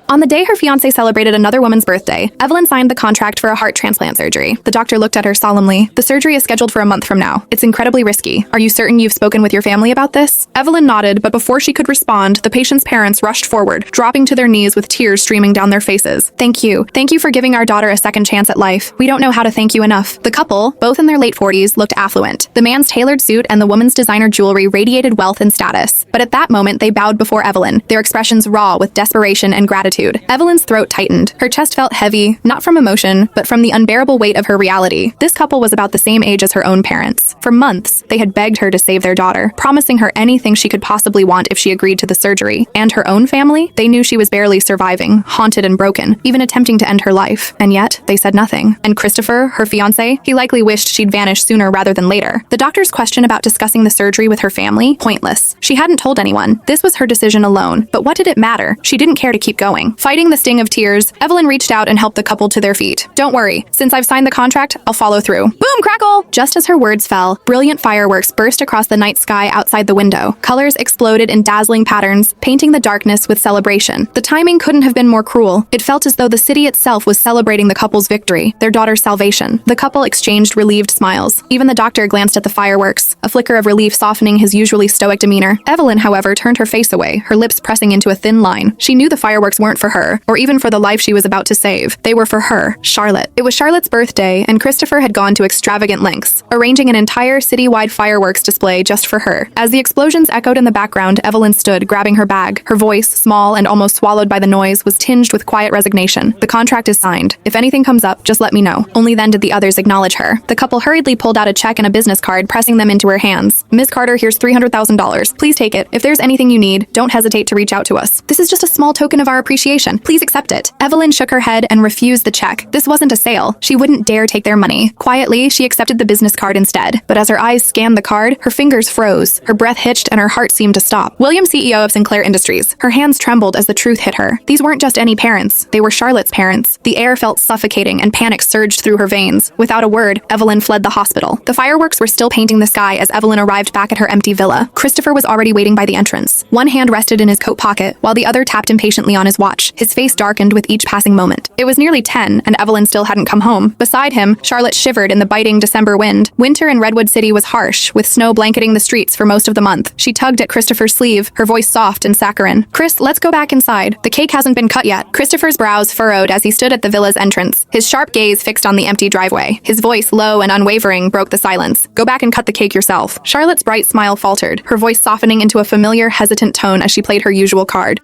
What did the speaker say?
On the day her fiancé celebrated another woman's birthday, Evelyn signed the contract for a heart transplant surgery. The doctor looked at her solemnly. The surgery is scheduled for a month from now. It's incredibly risky. Are you certain you've spoken with your family about this? Evelyn nodded, but before she could respond, the patient's parents rushed forward, dropping to their knees with tears streaming down their faces. Thank you. Thank you for giving our daughter a second chance at life. We don't know how to thank you enough. The couple, both in their late 40s, looked affluent. The man's tailored suit and the woman's designer jewelry radiated wealth and status. But at that moment, they bowed before Evelyn, their expressions raw with desperation and gratitude. Evelyn's throat tightened. Her chest felt heavy, not from emotion, but from the unbearable weight of her reality. This couple was about the same age as her own parents. For months, they had begged her to save their daughter, promising her anything she could possibly want if she agreed to the surgery. And her own family? They knew she was barely surviving, haunted and broken, even attempting to end her life. And yet, they said nothing. And Christopher, her fiancé, he likely wished she'd vanish sooner rather than later. The doctor's question about discussing the surgery with her family? Pointless. She hadn't told anyone. This was her decision alone. But what did it matter? She didn't care to keep going. Fighting the sting of tears, Evelyn reached out and helped the couple to their feet. Don't worry. Since I've signed the contract, I'll follow through. Boom, crackle! Just as her words fell, brilliant fireworks burst across the night sky outside the window. Colors exploded in dazzling patterns, painting the darkness with celebration. The timing couldn't have been more cruel. It felt as though the city itself was celebrating the couple's victory, their daughter's salvation. The couple exchanged relieved smiles. Even the doctor glanced at the fireworks, a flicker of relief softening his usually stoic demeanor. Evelyn, however, turned her face away, her lips pressing into a thin line. She knew the fireworks weren't for her, or even for the life she was about to save. They were for her, Charlotte. It was Charlotte's birthday, and Christopher had gone to extravagant lengths, arranging an entire city-wide fireworks display just for her. As the explosions echoed in the background, Evelyn stood, grabbing her bag. Her voice, small and almost swallowed by the noise, was tinged with quiet resignation. The contract is signed. If anything comes up, just let me know. Only then did the others acknowledge her. The couple hurriedly pulled out a check and a business card, pressing them into her hands. Ms. Carter, here's $300,000. Please take it. If there's anything you need, don't hesitate to reach out to us. This is just a small token of our appreciation. Please accept it. Evelyn shook her head and refused the check. This wasn't a sale. She wouldn't dare take their money. Quietly, she accepted the business card instead. But as her eyes scanned the card, her fingers froze. Her breath hitched and her heart seemed to stop. William, CEO of Sinclair Industries. Her hands trembled as the truth hit her. These weren't just any parents. They were Charlotte's parents. The air felt suffocating and panic surged through her veins. Without a word, Evelyn fled the hospital. The fireworks were still painting the sky as Evelyn arrived back at her empty villa. Christopher was already waiting by the entrance. One hand rested in his coat pocket, while the other tapped impatiently on his watch. His face darkened with each passing moment. It was nearly 10, and Evelyn still hadn't come home. Beside him, Charlotte shivered in the biting December wind. Winter in Redwood City was harsh, with snow blanketing the streets for most of the month. She tugged at Christopher's sleeve, her voice soft and saccharine. Chris, let's go back inside. The cake hasn't been cut yet. Christopher's brows furrowed as he stood at the villa's entrance, his sharp gaze fixed on the empty driveway. His voice, low and unwavering, broke the silence. Go back and cut the cake yourself. Charlotte's bright smile faltered, her voice softening into a familiar, hesitant tone as she played her usual card.